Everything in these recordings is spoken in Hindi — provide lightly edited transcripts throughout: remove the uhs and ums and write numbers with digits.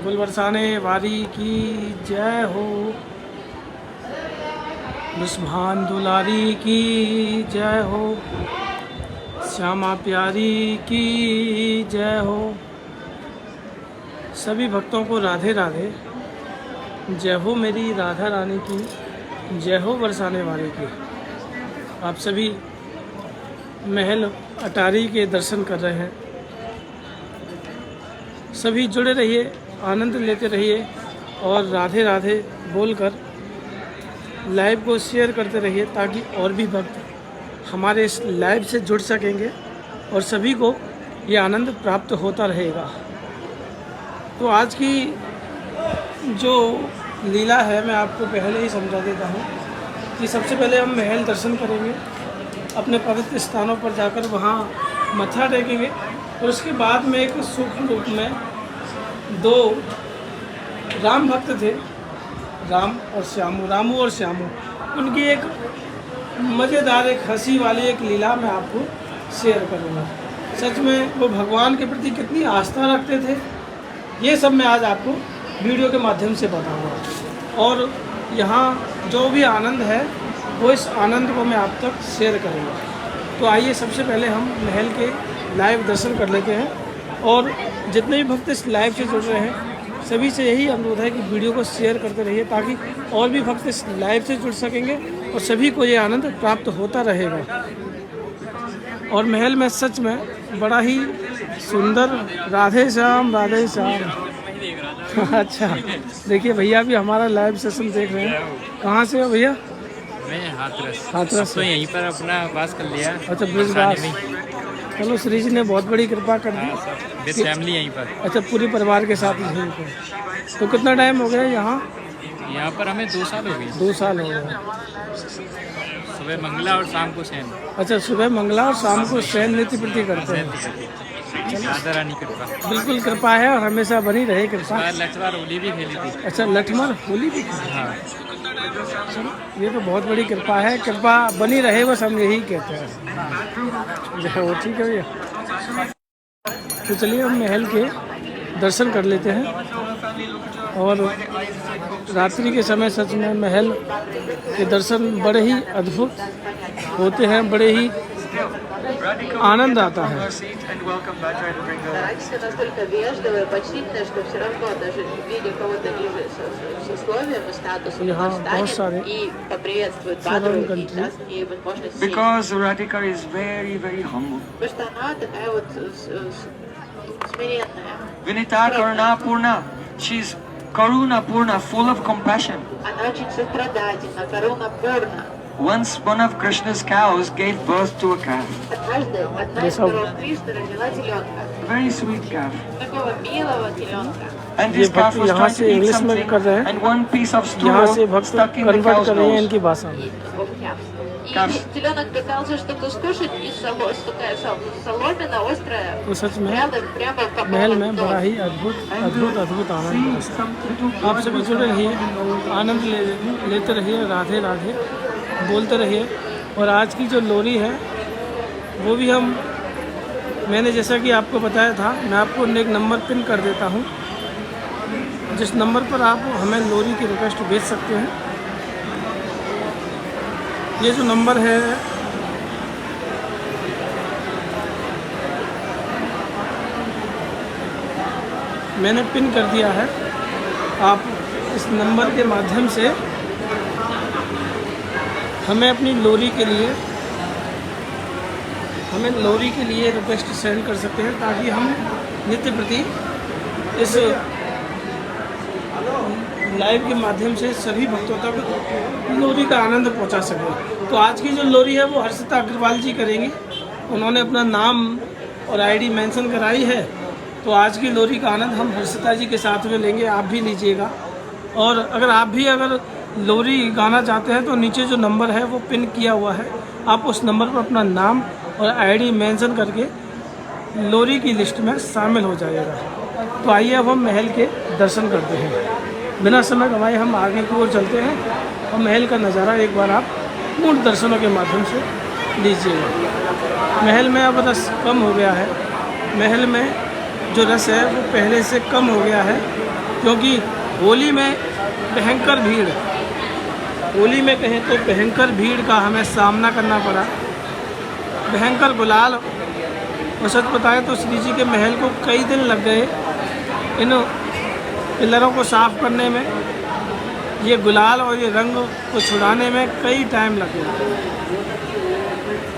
गुल बरसाने वारी की जय हो, मुस्कान दुलारी की जय हो, श्यामा प्यारी की जय हो। सभी भक्तों को राधे राधे। जय हो मेरी राधा रानी की, जय हो बरसाने वाले की। आप सभी महल अटारी के दर्शन कर रहे हैं। सभी जुड़े रहिए, आनंद लेते रहिए और राधे राधे बोलकर लाइव को शेयर करते रहिए ताकि और भी भक्त हमारे इस लाइव से जुड़ सकेंगे और सभी को ये आनंद प्राप्त होता रहेगा। तो आज की जो लीला है मैं आपको पहले ही समझा देता हूँ कि सबसे पहले हम महल दर्शन करेंगे, अपने पवित्र स्थानों पर जाकर वहाँ मत्था टेकेंगे और उसके बाद में एक सूक्ष्म रूप में दो राम भक्त थे, रामू और श्यामू, उनकी एक मज़ेदार एक हंसी वाली एक लीला मैं आपको शेयर करूँगा। सच में वो भगवान के प्रति कितनी आस्था रखते थे, ये सब मैं आज आपको वीडियो के माध्यम से बताऊँगा। और यहाँ जो भी आनंद है वो इस आनंद को मैं आप तक शेयर करूँगा। तो आइए सबसे पहले हम महल के लाइव दर्शन कर लेते हैं और जितने भी भक्त इस लाइव से जुड़ रहे हैं सभी से यही अनुरोध है कि वीडियो को शेयर करते रहिए ताकि और भी भक्त इस लाइव से जुड़ सकेंगे और सभी को ये आनंद प्राप्त होता रहेगा। और महल में सच में बड़ा ही सुंदर, राधे श्याम राधे श्याम। अच्छा, देखिए भैया भी हमारा लाइव सेशन देख रहे हैं। कहाँ से हो भैया? मैं हाथरस हाथरस तो यहीं पर अपना वास कर लिया। अच्छा, ब्रिजवास। चलो, श्री जी ने बहुत बड़ी कृपा कर दी। विद फैमिली यहीं पर। अच्छा, पूरे परिवार के साथ यहीं पर। तो कितना टाइम हो गया यहाँ? यहाँ पर हमें 2 साल हो गए। 2 साल हो गए। सुबह मंगला और शाम को शयन। अच्छा, सुबह मंगला और शाम को शयन नित्य प्रति करते हैं। राधा रानी कृपा। बिल्कुल कृपा है और हमेशा बनी रहे कृपा। लठवार होली भी खेली थी। अच्छा, लठमार होली भी खेली। हाँ, ये तो बहुत बड़ी कृपा है, कृपा बनी रहे बस हम यही कहते हैं। जय हो। ठीक है भैया, तो चलिए हम महल के दर्शन कर लेते हैं। और रात्रि के समय सच में महल के दर्शन बड़े ही अद्भुत होते हैं, बड़े ही आनंद आता है। यहाँ बहुत सारे foreign country. Because Radhika is very, very humble. Vinita Karuna Purna. She's Karuna Purna, full of compassion. Once one of Krishna's cows gave birth to a calf. A very sweet calf. And this calf was trying to eat something, and one piece of यहाँ से stool भक्त stuck in the convert cow's कर रहे हैं nose. इनकी भाषा में। Теленок пытался что-то скушать, и такая соломина острая तो सच में прямо попала महल в में нос. बड़ा ही अद्भुत आनंद है। आप सभी जुड़े रहिए, आनंद लेते रहिए, राधे राधे बोलते रहिए। और आज की जो लोरी है वो भी मैंने जैसा कि आपको बताया था, मैं आपको एक नंबर पिन कर देता हूँ जिस नंबर पर आप हमें लोरी की रिक्वेस्ट भेज सकते हैं। ये जो नंबर है मैंने पिन कर दिया है। आप इस नंबर के माध्यम से हमें अपनी लोरी के लिए रिक्वेस्ट सेंड कर सकते हैं ताकि हम नित्य प्रति इस लाइव के माध्यम से सभी भक्तों तक लोरी का आनंद पहुंचा सकें। तो आज की जो लोरी है वो हर्षिता अग्रवाल जी करेंगी। उन्होंने अपना नाम और आईडी मेंशन कराई है। तो आज की लोरी का आनंद हम हर्षिता जी के साथ में लेंगे, आप भी लीजिएगा। और अगर लोरी गाना चाहते हैं तो नीचे जो नंबर है वो पिन किया हुआ है, आप उस नंबर पर अपना नाम और आईडी मेंशन करके लोरी की लिस्ट में शामिल हो जाइएगा। तो आइए अब हम महल के दर्शन करते हैं। बिना समय गंवाए हम आगे की ओर चलते हैं और महल का नज़ारा एक बार आप पूर्ण दर्शनों के माध्यम से लीजिएगा। महल में अब रस कम हो गया है, महल में जो रस है वो पहले से कम हो गया है। क्योंकि होली में भयंकर भीड़, होली में कहें तो भयंकर भीड़ का हमें सामना करना पड़ा, भयंकर गुलाल। और सच बताएं तो श्री जी के महल को कई दिन लग गए इन पिलरों को साफ करने में, ये गुलाल और ये रंग को छुड़ाने में कई टाइम लग गया,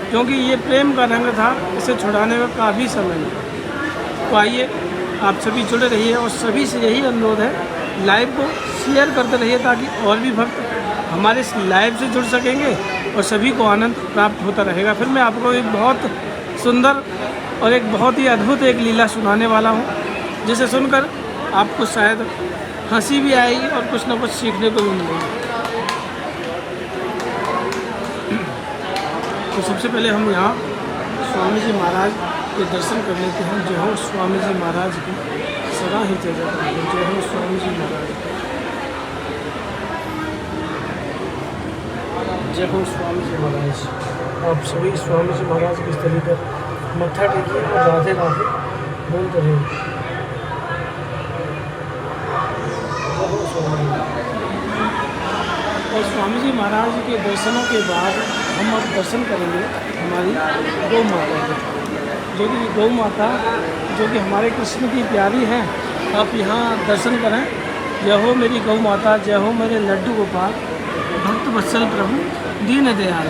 क्योंकि ये प्रेम का रंग था, इसे छुड़ाने में काफ़ी समय लगा। तो आइए आप सभी जुड़े रहिए और सभी से यही अनुरोध है, लाइव को शेयर करते रहिए ताकि और भी भक्त हमारे इस लाइव से जुड़ सकेंगे और सभी को आनंद प्राप्त होता रहेगा। फिर मैं आपको एक बहुत सुंदर और एक बहुत ही अद्भुत एक लीला सुनाने वाला हूँ, जिसे सुनकर आपको शायद हंसी भी आएगी और कुछ ना कुछ सीखने को भी मिलेगा। तो सबसे पहले हम यहाँ स्वामी जी महाराज के दर्शन कर लेते हैं। जय हो स्वामी जी महाराज की सदा ही जय जयकार हो। जय हो स्वामी जी महाराज, जय हो स्वामी जी महाराज। आप सभी स्वामी जी महाराज की स्थली पर मत्था टेकिए और राधे राधे बोलते रहिए। जय हो स्वामी। और स्वामी जी महाराज के दर्शनों के बाद हम अब दर्शन करेंगे हमारी गौ माता के, जो कि गौ माता जो कि हमारे कृष्ण की प्यारी हैं। आप यहाँ दर्शन करें। जय हो मेरी गौ माता, जय हो मेरे लड्डू गोपाल, भक्त वत्सल प्रभु दीन दयाल।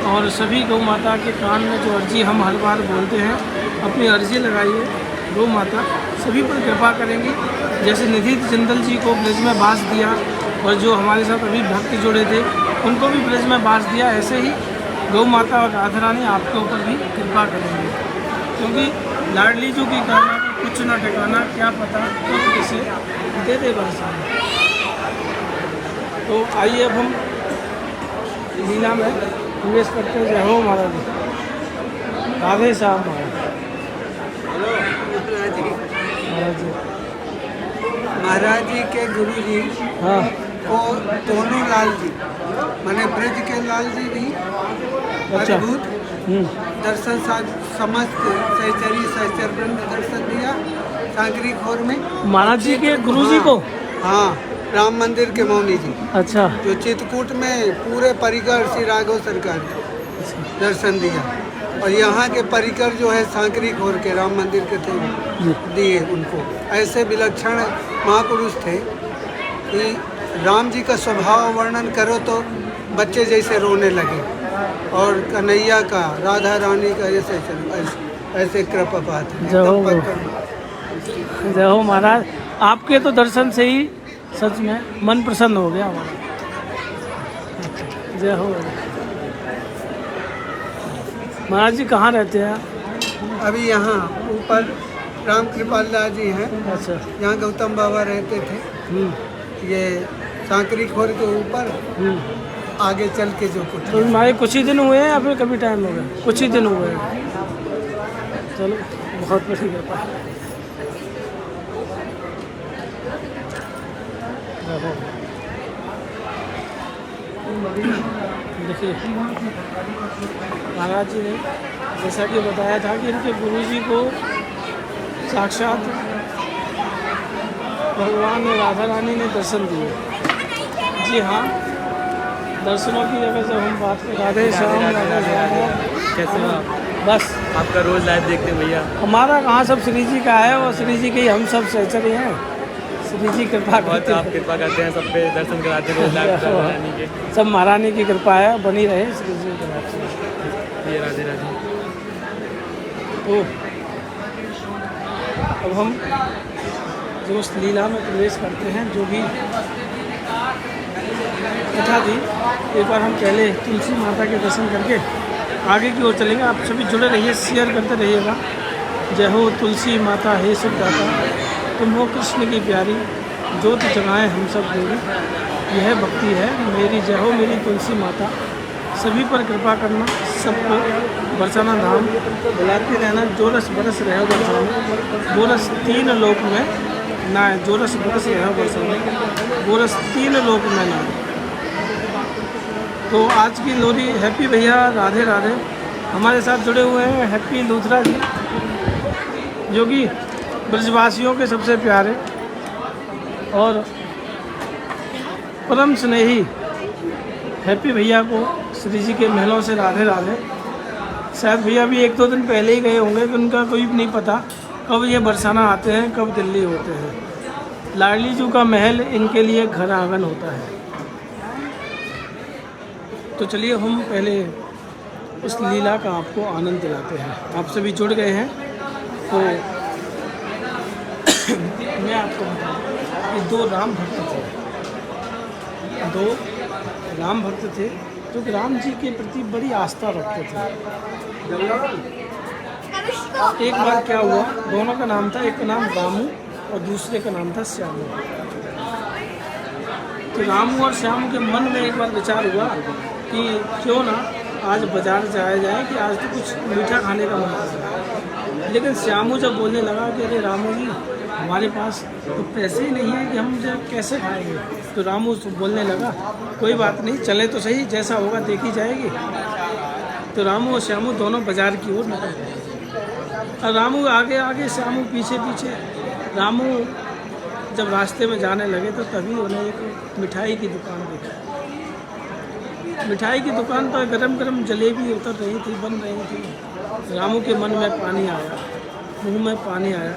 और सभी गौ माता के कान में जो अर्जी हम हर बार बोलते हैं, अपनी अर्जी लगाइए। गौ माता सभी पर कृपा करेंगी। जैसे निधि जिंदल जी को ब्रज में बास दिया और जो हमारे साथ अभी भक्त जुड़े थे उनको भी ब्रज में बास दिया, ऐसे ही गौ माता और राधा रानी आपके ऊपर भी कृपा करेंगे, क्योंकि लाडली जी की कहना कुछ ना ठिकाना, क्या पता तो किसे दे दे बरसाना। तो आइए अब हम लीला में प्रवेश करते हैं। जय हो महाराज, राधे श्याम महाराज। महाराज जी के गुरु जी हाँ को दोनों लाल जी, माने ब्रज के लाल जी भी अच्छा। अद्भुत दर्शन समस्त सहचर वृंद दर्शन दिया सांकरी खोर में। महाराज जी के गुरु जी को, हाँ, राम मंदिर के मौनी जी अच्छा जो चित्रकूट में पूरे परिकर श्री राघव सरकार के दर्शन दिया। और यहाँ के परिकर जो है सांकरी खोर के राम मंदिर के थे दिए उनको। ऐसे विलक्षण महापुरुष थे कि राम जी का स्वभाव वर्णन करो तो बच्चे जैसे रोने लगे, और कन्हैया का, राधा रानी का ऐसे कृपापात है। जय हो महाराज, आपके तो दर्शन से ही सच में मन प्रसन्न हो गया हमारा। जय हो महाराज जी। कहाँ रहते हैं? अभी यहाँ ऊपर राम कृपाल दास जी हैं, अच्छा यहाँ गौतम बाबा रहते थे। ये सांकरी खोर के ऊपर आगे चल के जो कुछ तो हमारे कुछ ही दिन हुए हैं या फिर कभी टाइम हो गया? कुछ ही दिन हुए हैं। चलो बहुत बड़ी कृपा है। देखिए महाराज जी ने जैसा कि बताया था कि इनके गुरु जी को साक्षात भगवान राधा रानी ने दर्शन दिए। जी हाँ, दर्शनों की अगर जब हम बात करें, राधे श्याम राधे श्याम। कैसे हो आप? बस आपका रोज लाइव देखते हैं भैया। हमारा कहाँ सब श्री जी का है, और श्री जी के ही हम सब सहचर्य हैं। श्री जी कृपा बहुत करते आप हैं, कृपा करते हैं, सब पे दर्शन कराते हैं रोज लाइव रानी के। सब महारानी की कृपा है, बनी रहे श्री जी की कृपा से। ये राधे राधे। तो अब हम जो उस लीला में प्रवेश करते हैं, जो भी कथा थी, एक बार हम पहले तुलसी माता के दर्शन करके आगे की ओर चलेंगे। आप सभी जुड़े रहिए, शेयर करते रहिएगा। जय हो तुलसी माता हे सुखदाता, तुम हो कृष्ण की प्यारी, ज्योत जगाएं हम सब देवी, यह भक्ति है मेरी। जय हो मेरी तुलसी माता, सभी पर कृपा करना, सबको बरसाना धाम, बुलाते रहना, जो रस बरस रहे हो बरसाने, वो रस तीन लोक में ना है। जो रस बरस रहे हो बरसाने, वो रस तीन लोक में ना है। तो आज की लोरी हैप्पी भैया, राधे राधे। हमारे साथ जुड़े हुए हैं हैप्पी लूथरा जी, जो कि ब्रजवासियों के सबसे प्यारे और परम स्नेही हैप्पी भैया को श्री जी के महलों से राधे राधे। शायद भैया भी 1-2 दिन पहले ही गए होंगे कि उनका कोई भी नहीं पता कब ये बरसाना आते हैं, कब दिल्ली होते हैं। लाडली जी का महल इनके लिए घर आंगन होता है। तो चलिए हम पहले उस लीला का आपको आनंद दिलाते हैं। आप सभी जुड़ गए हैं तो मैं आपको बताऊं कि 2 राम भक्त थे। 2 राम भक्त थे जो कि राम जी के प्रति बड़ी आस्था रखते थे। एक बार क्या हुआ, दोनों का नाम था, एक का नाम रामू और दूसरे का नाम था श्यामू। तो रामू और श्यामू के मन में एक बार विचार हुआ कि क्यों ना आज बाजार जाया जाए कि आज तो कुछ मीठा खाने का मन कर रहा है। लेकिन श्यामू जब बोलने लगा कि अरे रामू जी हमारे पास तो पैसे ही नहीं है कि हम जब कैसे खाएंगे, तो रामू बोलने लगा कोई बात नहीं, चले तो सही, जैसा होगा देखी जाएगी। तो रामू और श्यामू दोनों बाजार की ओर निकल गए और रामू आगे आगे श्यामू पीछे पीछे। रामू जब रास्ते में जाने लगे तो तभी उन्हें एक मिठाई की दुकान दिखी। मिठाई की दुकान पर गरम गरम जलेबी उतर रही थी, बन रही थी। रामू के मन में पानी आया, मुंह में पानी आया।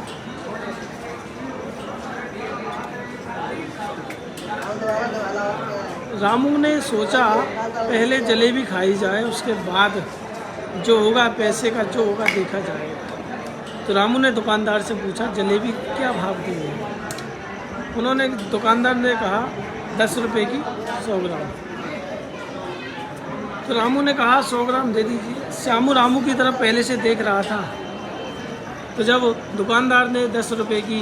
रामू ने सोचा पहले जलेबी खाई जाए, उसके बाद जो होगा पैसे का जो होगा देखा जाएगा। तो रामू ने दुकानदार से पूछा जलेबी क्या भाव दी है। उन्होंने दुकानदार ने कहा 10 रुपये की 100 ग्राम। तो रामू ने कहा 100 ग्राम दे दीजिए। श्यामू रामू की तरफ पहले से देख रहा था। तो जब दुकानदार ने 10 रुपये की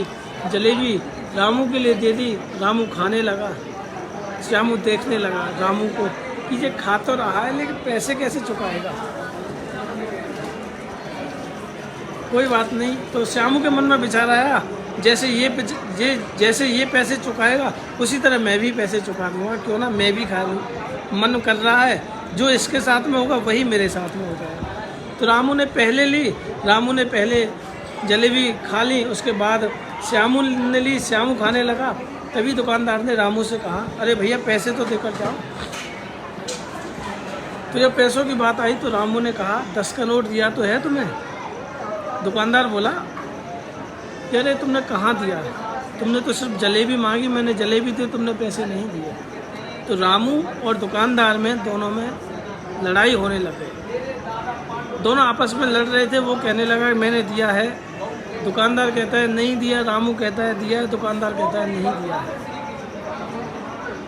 जलेबी रामू के लिए दे दी, रामू खाने लगा। श्यामू देखने लगा रामू को कि ये खा तो रहा है लेकिन पैसे कैसे चुकाएगा। कोई बात नहीं। तो श्यामू के मन में विचार आया जैसे ये पैसे चुकाएगा उसी तरह मैं भी पैसे चुका दूँगा, क्यों ना मैं भी खा लूँ। मन कर रहा है जो इसके साथ में होगा वही मेरे साथ में हो जाएगा। तो रामू ने पहले जलेबी खा ली, उसके बाद श्यामू ने ली। श्यामू खाने लगा, तभी दुकानदार ने रामू से कहा अरे भैया पैसे तो देकर जाओ। तो जब पैसों की बात आई तो रामू ने कहा 10 का नोट दिया तो है तुम्हें। दुकानदार बोला कि अरे तुमने कहाँ दिया है, तुमने तो सिर्फ जलेबी मांगी, मैंने जलेबी दी, तुमने पैसे नहीं दिए। तो रामू और दुकानदार में दोनों में लड़ाई होने लग गई। दोनों आपस में लड़ रहे थे। वो कहने लगा मैंने दिया है, दुकानदार कहता है नहीं दिया, रामू कहता है दिया है, दुकानदार कहता है नहीं दिया है।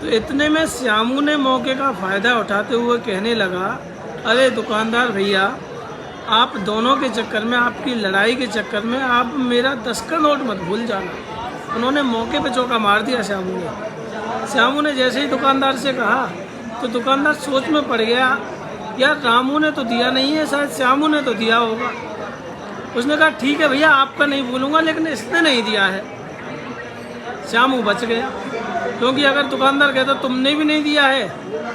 तो इतने में श्यामू ने मौके का फ़ायदा उठाते हुए कहने लगा अरे दुकानदार भैया, आप दोनों के चक्कर में, आपकी लड़ाई के चक्कर में आप मेरा 10 का नोट मत भूल जाना। उन्होंने मौके पे चौका मार दिया श्यामू ने। श्यामू ने जैसे ही दुकानदार से कहा तो दुकानदार सोच में पड़ गया, यार रामू ने तो दिया नहीं है, शायद श्यामू ने तो दिया होगा। उसने कहा ठीक है भैया आपका नहीं भूलूंगा, लेकिन इसने नहीं दिया है। श्यामू बच गया, क्योंकि अगर दुकानदार कहता तुमने भी नहीं दिया है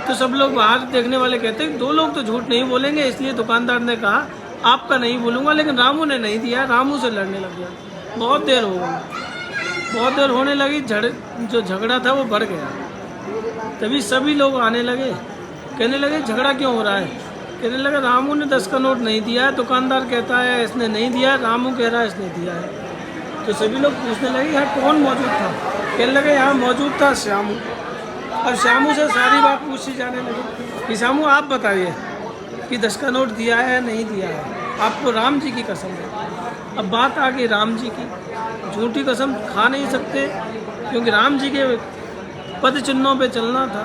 तो सब लोग बाहर देखने वाले कहते 2 लोग तो झूठ नहीं बोलेंगे। इसलिए दुकानदार ने कहा आपका नहीं भूलूंगा, लेकिन रामू ने नहीं दिया। रामू से लड़ने लग गया। बहुत देर हो गई, बहुत देर होने लगी। जो झगड़ा था वो बढ़ गया। तभी सभी लोग आने लगे, कहने लगे झगड़ा क्यों हो रहा है। कहने लगा रामू ने 10 का नोट नहीं दिया है, दुकानदार कहता है इसने नहीं दिया, रामू कह रहा है इसने दिया है। तो सभी लोग पूछने लगे यहाँ कौन मौजूद था। कहने लगे यहाँ मौजूद था श्यामू। और श्यामू से सारी बात पूछी जाने लगी कि श्यामू आप बताइए कि 10 का नोट दिया है या नहीं दिया है, आपको राम जी की कसम है। अब बात आ गई राम जी की। झूठी कसम खा नहीं सकते, क्योंकि राम जी के पद चिन्हों पे चलना था।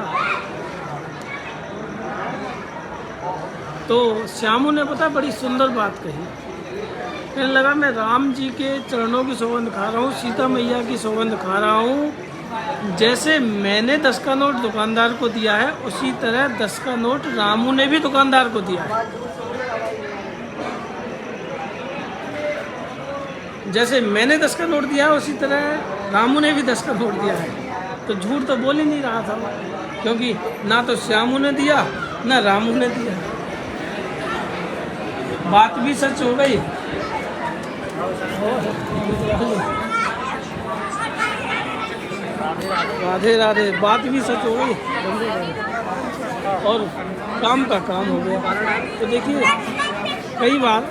तो श्यामू ने पता बड़ी सुंदर बात कही। कहने लगा मैं राम जी के चरणों की सौगंध खा रहा हूँ, सीता मैया की सौगंध खा रहा हूँ। जैसे मैंने 10 का नोट दुकानदार को दिया है, उसी तरह 10 का नोट रामू ने भी दुकानदार को दिया है। जैसे मैंने 10 का नोट दिया है, उसी तरह रामू ने भी 10 का नोट दिया है। तो झूठ तो बोल ही नहीं रहा था, क्योंकि ना तो श्यामू ने दिया ना रामू ने दिया। बात भी सच हो गई राधे राधे, बात भी सच हो गई धंधे का और काम का काम हो गया। तो देखिए कई बार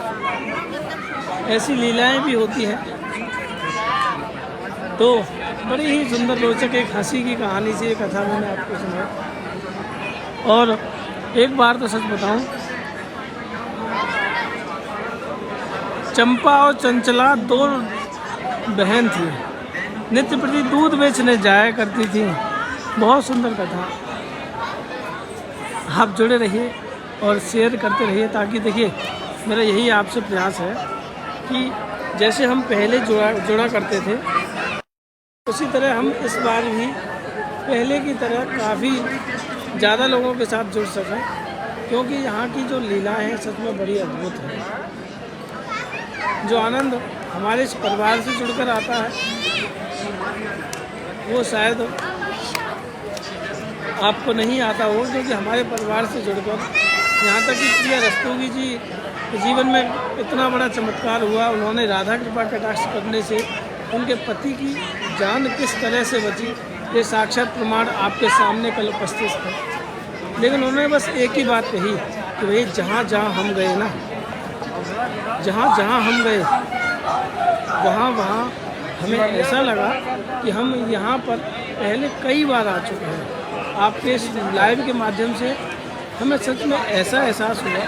ऐसी लीलाएं भी होती हैं। तो बड़ी ही सुंदर रोचक एक हंसी की कहानी से ये कथा मैंने आपको सुनाई। और एक बार तो सच बताऊं, चंपा और चंचला 2 बहन थी, नित्य प्रति दूध बेचने जाया करती थी। बहुत सुंदर कथा। आप जुड़े रहिए और शेयर करते रहिए, ताकि देखिए मेरा यही आपसे प्रयास है कि जैसे हम पहले जुड़ा करते थे, उसी तरह हम इस बार भी पहले की तरह काफ़ी ज़्यादा लोगों के साथ जुड़ सकें, क्योंकि यहाँ की जो लीलाएं हैं सच में बड़ी अद्भुत है। जो आनंद हमारे इस परिवार से जुड़कर आता है वो शायद आपको नहीं आता हो, क्योंकि हमारे परिवार से जुड़कर यहाँ तक कि प्रिया रस्तोगी जी के जीवन में इतना बड़ा चमत्कार हुआ। उन्होंने राधा कृपा कटाक्ष करने से उनके पति की जान किस तरह से बची, ये साक्षात प्रमाण आपके सामने कल उपस्थित है। लेकिन उन्होंने बस एक ही बात कही कि भाई जहाँ जहाँ हम गए ना, जहाँ जहाँ हम गए वहाँ वहाँ हमें ऐसा लगा कि हम यहाँ पर पहले कई बार आ चुके हैं। आपके इस लाइव के माध्यम से हमें सच में ऐसा एहसास हुआ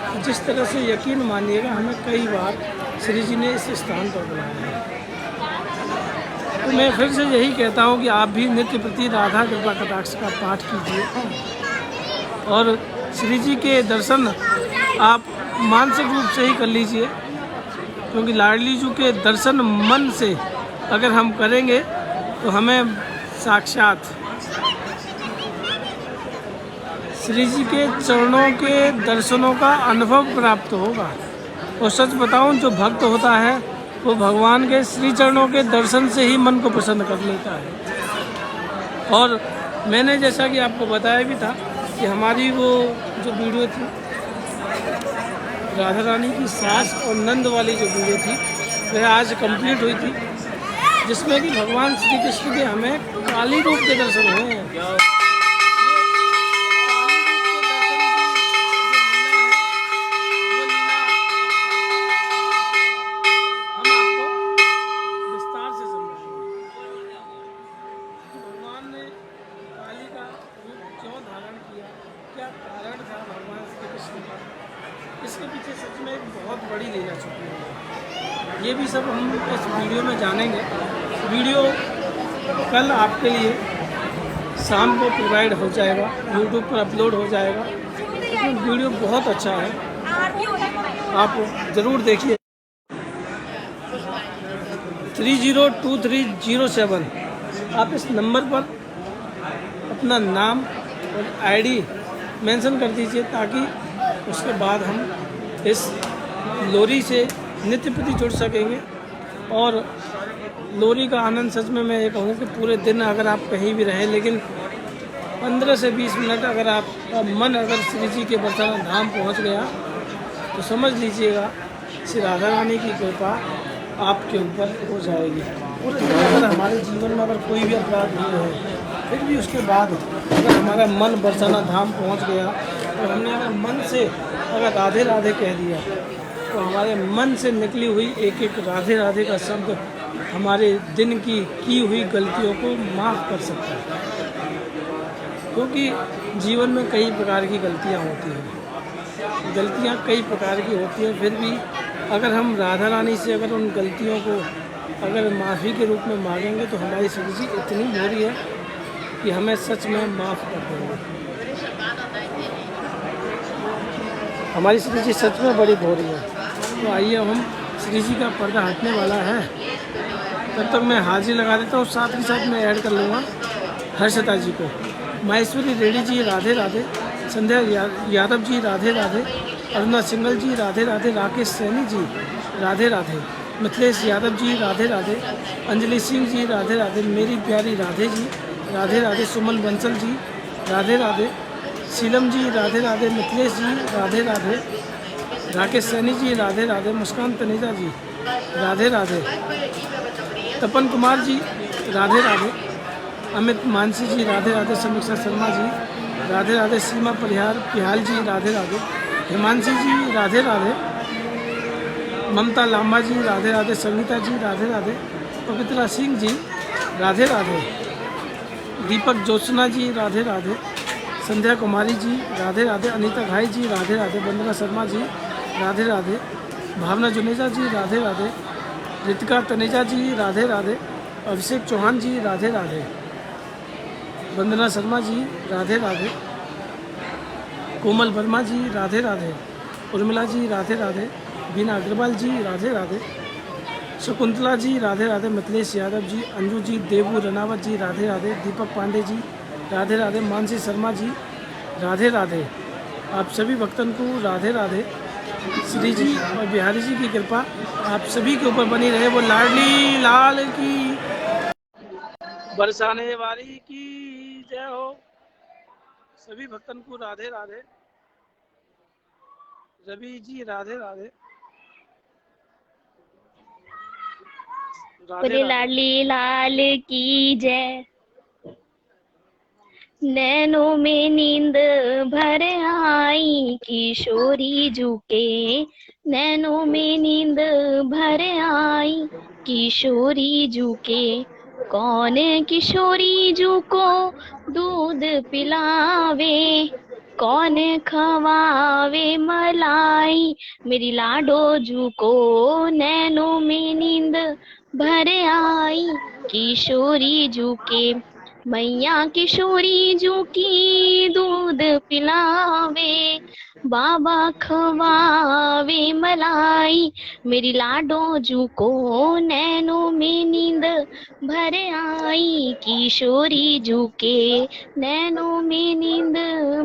कि जिस तरह से यकीन मानिएगा हमें कई बार श्री जी ने इस स्थान पर बुलाया है। तो मैं फिर से यही कहता हूँ कि आप भी नित्य प्रति राधा कृपा कटाक्ष का पाठ कीजिए और श्री जी के दर्शन आप मानसिक रूप से ही कर लीजिए, क्योंकि लाडली जी के दर्शन मन से अगर हम करेंगे तो हमें साक्षात श्री जी के चरणों के दर्शनों का अनुभव प्राप्त होगा। और सच बताऊं, जो भक्त होता है वो भगवान के श्री चरणों के दर्शन से ही मन को प्रसन्न कर लेता है। और मैंने जैसा कि आपको बताया भी था कि हमारी वो जो वीडियो थी राधा रानी की सास और नंद वाली जो वीडियो थी वह आज कंप्लीट हुई थी, जिसमें कि भगवान श्री कृष्ण के हमें काली रूप के दर्शन हुए हैं। इसके पीछे सच में एक बहुत बड़ी लीला छुपी है। ये भी सब हम इस वीडियो में जानेंगे। वीडियो कल आपके लिए शाम को प्रोवाइड हो जाएगा, यूट्यूब पर अपलोड हो जाएगा। लेकिन वीडियो बहुत अच्छा है, आप ज़रूर देखिए। 302307 आप इस नंबर पर अपना नाम और आईडी मेंशन कर दीजिए, ताकि उसके बाद हम इस लोरी से नित्य प्रति जुड़ सकेंगे। और लोरी का आनंद सच में मैं ये कहूँ कि पूरे दिन अगर आप कहीं भी रहें, लेकिन 15 से 20 मिनट अगर आपका मन अगर श्री जी के बरसाना धाम पहुँच गया तो समझ लीजिएगा श्री राधा रानी की कृपा आपके ऊपर हो जाएगी। पूरे दिन अगर हमारे जीवन में अगर कोई भी अपराध नहीं है, फिर भी उसके बाद अगर हमारा मन बरसाना धाम पहुंच गया और हमने अगर मन से अगर राधे राधे कह दिया तो हमारे मन से निकली हुई एक एक राधे राधे का शब्द हमारे दिन की हुई गलतियों को माफ़ कर सकता है। क्योंकि जीवन में कई प्रकार की गलतियां होती हैं, गलतियां कई प्रकार की होती हैं, फिर भी अगर हम राधा रानी से अगर उन गलतियों को अगर माफ़ी के रूप में मांगेंगे तो हमारी श्री जी इतनी भोरी है कि हमें सच में माफ़ कर देंगे। हमारी श्री जी सच में बड़ी भोरी है। तो आइए हम श्री जी का पर्दा हटने वाला है, तब तक मैं हाजिर लगा देता हूँ। साथ ही साथ मैं ऐड कर लूँगा हर्षिता जी को, माहेश्वरी रेड्डी जी राधे राधे, संध्या यादव जी राधे राधे, अरुणा सिंगल जी राधे राधे, राकेश सैनी जी राधे राधे, मिथिलेश यादव जी राधे राधे, अंजलि सिंह जी राधे राधे, मेरी प्यारी राधे जी राधे राधे, सुमन बंसल जी राधे राधे, शीलम जी राधे राधे, मिथिलेश जी राधे राधे, राकेश सैनी जी राधे राधे, मुस्कान तनेजा जी राधे राधे। तपन कुमार जी राधे राधे। अमित मानसी जी राधे राधे। समीक्षा शर्मा जी राधे राधे। सीमा पिहाल जी राधे राधे। हिमांशी जी राधे राधे। ममता लांबा जी राधे राधे। संगीता जी राधे राधे। पवित्रा सिंह जी राधे राधे। दीपक ज्योत्सना जी राधे राधे। संध्या कुमारी जी राधे राधे। अनीता घाई जी राधे राधे। वंदना शर्मा जी राधे राधे। भावना जुनेजा जी राधे राधे। रितिका तनेजा जी राधे राधे। अभिषेक चौहान जी राधे राधे। वंदना शर्मा जी राधे राधे। कोमल वर्मा जी राधे राधे। उर्मिला जी राधे राधे। बीना अग्रवाल जी राधे राधे। शकुंतला जी राधे राधे। मिथिलेश यादव जी, अंजू जी, देवू रनावत जी राधे राधे। दीपक पांडे जी राधे राधे। मानसी शर्मा जी राधे राधे। आप सभी भक्तन को राधे राधे। श्री जी और बिहारी जी की कृपा आप सभी के ऊपर बनी रहे। वो लाडली लाल की बरसाने वाली की जय हो। सभी भक्तन को राधे राधे। रवि जी राधे राधे। राधे बोले राधे। लाडली लाल की जय। नैनों में नींद भर आई किशोरी झुके। नैनों में नींद भर आई किशोरी झुके। कौन किशोरी झुको दूध पिलावे। कौन खवावे मलाई मेरी लाडो झुको। नैनों में नींद भर आई किशोरी झुके। मैया किशोरी झुकी दूध पिलावे। बाबा खवावे मलाई मेरी लाडो झुको। नैनों में नींद भर आई किशोरी झुके। नैनों में नींद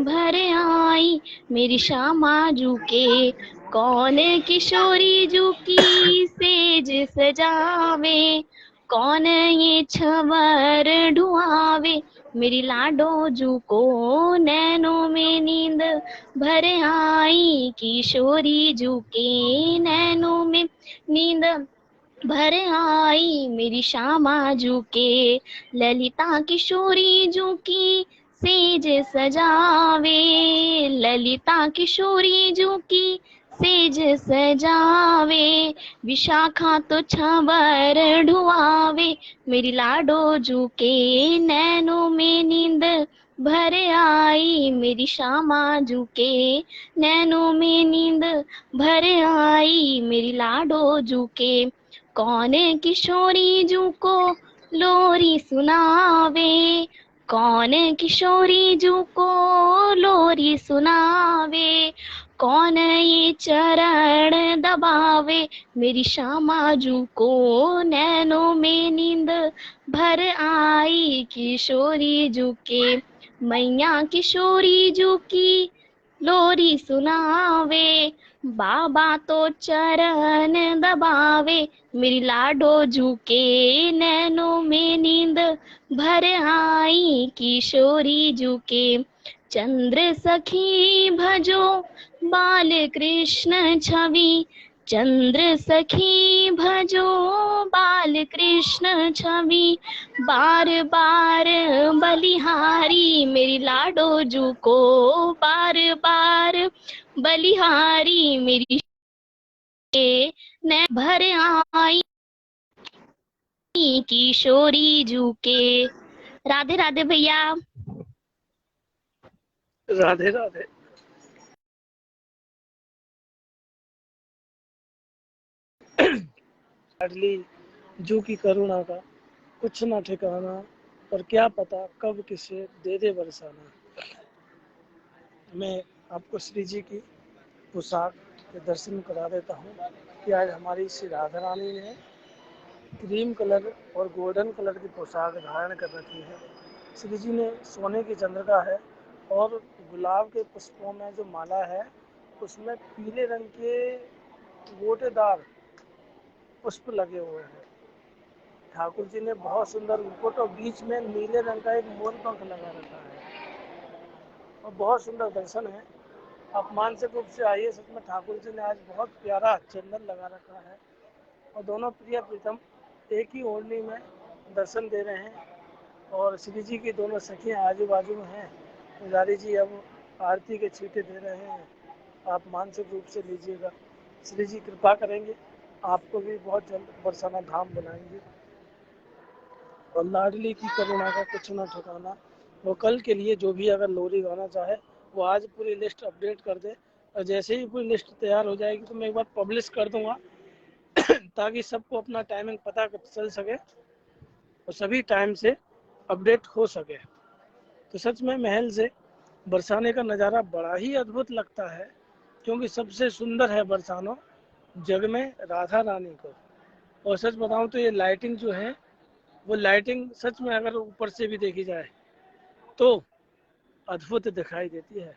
भर आई मेरी श्यामा झुके। कौन किशोरी झुकी सेज सजावे। कौन ये छवर ढुआवे मेरी लाडो झुको। नैनों में नींद भर आई किशोरी झुके। नैनों में नींद भर आई मेरी श्यामा झुके। ललिता किशोरी झुकी सेज सजावे। ललिता किशोरी झुकी सेज सजावे। विशाखा तो छबर ढुआवे मेरी लाडो झुके। नैनों में नींद भर आई मेरी श्यामा झुके। नैनों में नींद भर आई मेरी लाडो झुके। कौन किशोरी झुको लोरी सुनावे। कौन किशोरी झुको लोरी सुनावे। कौन ये चरण दबावे मेरी श्यामा झुको। नैनों में नींद भर आई किशोरी झुके। मैया किशोरी झुकी लोरी सुनावे। बाबा तो चरण दबावे मेरी लाडो झुके। नैनों में नींद भर आई किशोरी झुके। चंद्र सखी भजो बाल कृष्ण छवि। चंद्र सखी भजो बाल कृष्ण छवि। बार बार बलिहारी मेरी लाडो झुको। बार बार बलिहारी मेरी न भर आई किशोरी झुके। राधे राधे भैया। राधे राधे। लाडली जू की करुणा का कुछ ना ठिकाना। पर क्या पता कब किसे दे दे बरसाना। मैं आपको श्री जी की पोशाक के दर्शन करा देता हूँ कि आज हमारी श्री राधा रानी ने क्रीम कलर और गोल्डन कलर की पोशाक धारण कर रखी है। श्री जी ने सोने की चंद्रिका है और गुलाब के पुष्पों में जो माला है उसमें पीले रंग के गोटेदार पुष्प लगे हुए हैं। ठाकुर जी ने बहुत सुंदर मुकुट और बीच में नीले रंग का एक मोर पंख लगा रखा है और बहुत सुंदर दर्शन है। आप मानसिक रूप से आइए। सच में ठाकुर जी ने आज बहुत प्यारा चंदन लगा रखा है और दोनों प्रिय प्रीतम एक ही ओढ़नी में दर्शन दे रहे हैं और श्री जी की दोनों सखियाँ आजू बाजू में हैं। पुजारी जी अब आरती के छींटे दे रहे हैं, आप मानसिक रूप से लीजिएगा। श्री जी कृपा करेंगे, आपको भी बहुत जल्द बरसाना धाम बनाएंगे। और लाडली की करुणा का कुछ ना ठिकाना। वो कल के लिए जो भी अगर लोरी गाना चाहे वो आज पूरी लिस्ट अपडेट कर दे, और जैसे ही पूरी लिस्ट तैयार हो जाएगी तो मैं एक बार पब्लिश कर दूंगा ताकि सबको अपना टाइमिंग पता चल सके और सभी टाइम से अपडेट हो सके। तो सच में महल से बरसाने का नज़ारा बड़ा ही अद्भुत लगता है, क्योंकि सबसे सुंदर है बरसाना जग में राधा रानी को। और सच बताऊं तो ये लाइटिंग जो है वो लाइटिंग सच में अगर ऊपर से भी देखी जाए तो अद्भुत दिखाई देती है।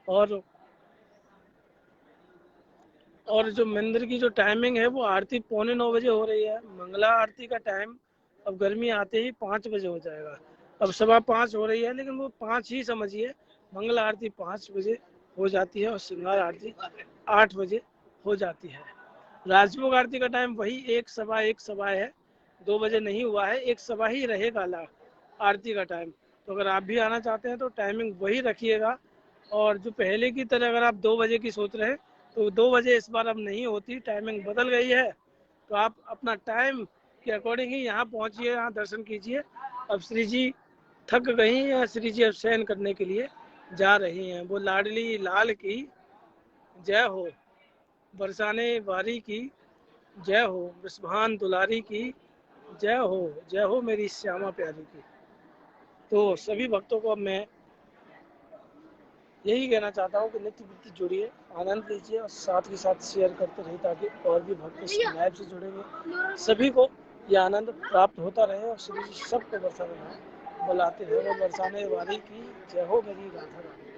और जो मंदिर की जो टाइमिंग है वो आरती 8:45 हो रही है। मंगला आरती का टाइम अब गर्मी आते ही 5 बजे हो जाएगा। अब 5:15 हो रही है, लेकिन वो 5 ही समझिए। मंगला आरती 5 बजे हो जाती है और श्रृंगार आरती 8 बजे हो जाती है। राजभोग आरती का टाइम वही 1 है, 2 बजे नहीं हुआ है, 1 ही रहेगा आरती का टाइम। तो अगर आप भी आना चाहते हैं तो टाइमिंग वही रखिएगा। और जो पहले की तरह अगर आप 2 बजे की सोच रहे हैं तो 2 बजे इस बार अब नहीं होती, टाइमिंग बदल गई है। तो आप अपना टाइम के अकॉर्डिंग ही यहाँ पहुँचिए, यहाँ दर्शन कीजिए। अब श्री जी थक गई हैं, श्री जी अब शयन करने के लिए जा रही हैं। वो लाडली लाल की जय हो, बरसाने वारी की जय हो, वृषभान दुलारी की जय हो मेरी श्यामा प्यारी की। तो सभी भक्तों को अब मैं यही कहना चाहता हूँ कि नित्य वृत्ति जुड़िए, आनंद लीजिए और साथ ही साथ शेयर करते रहिए ताकि और भी भक्त इस लाइव से जुड़ेंगे, सभी को यह आनंद प्राप्त होता रहे और श्री जी सबको बरसाने बुलाते रहे। वो बरसाने वाली की जय हो मेरी राधा रानी।